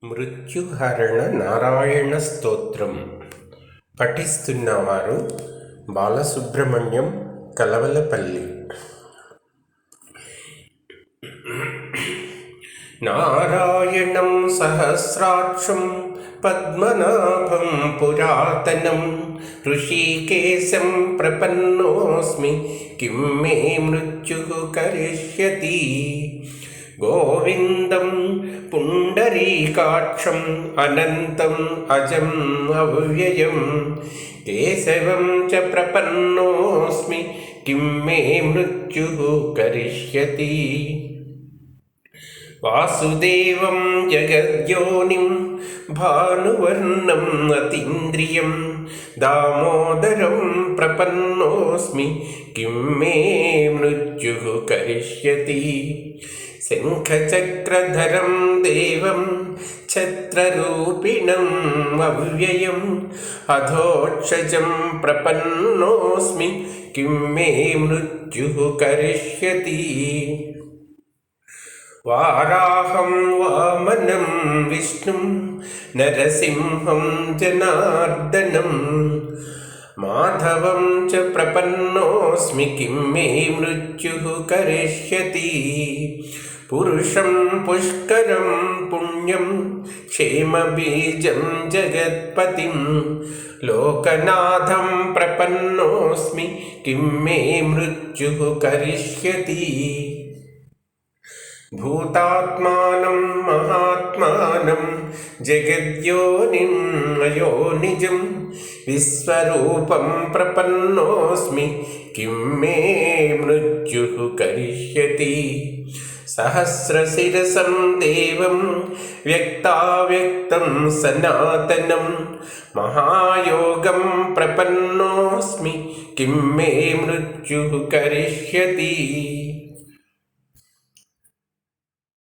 మృత్యుహరణ నారాయణ స్తోత్రం పఠిస్తున్నవారు బాలసుబ్రహ్మణ్యం కలవలపల్లి. నారాయణం సహస్రాక్షం పద్మనాభం పురాతనం ఋషికేశం ప్రపన్నోస్మి కిం మే మృత్యుః కరిష్యతి. గోవిందం పుండరీకాక్షం అనంతం అజం అవ్యయం కేశవం చ ప్రపన్నోస్మి కిం మే మృత్యుః కరిష్యతి. వాసుదేవం జగద్యోనిం భానువర్ణం అతీంద్రియం దామోదరం ప్రపన్నోస్మి కిం మే మృత్యుః కరిష్యతి. శంఖచక్రధరం దేవం ఛత్రరూపిణం అవ్యయం అధోక్షజం ప్రపన్నోస్మి కిం మే మృత్యుః కరిష్యతి. వారాహం వామనం విష్ణుం నరసింహం జనార్దనం మాధవం చ ప్రపన్నోస్మి కిం మే మృత్యుః కరిష్యతి. పురుషం పుష్కరం పుణ్యం క్షేమబీజం జగత్పతిం లోకనాథం ప్రపన్నోస్మి కిం మే మృత్యుః కరిష్యతి. భూతాత్మానం మహాత్మానం జగద్యోనిం అయోనిజం విశ్వరూపం ప్రపన్నోస్మి కిం మే మృత్యుః కరిష్యతి. సహస్రశిరసం దేవం వ్యక్తావ్యక్తం సనాతనం మహాయోగం ప్రపన్నోస్మి కిం మే మృత్యుః కరిష్యతి.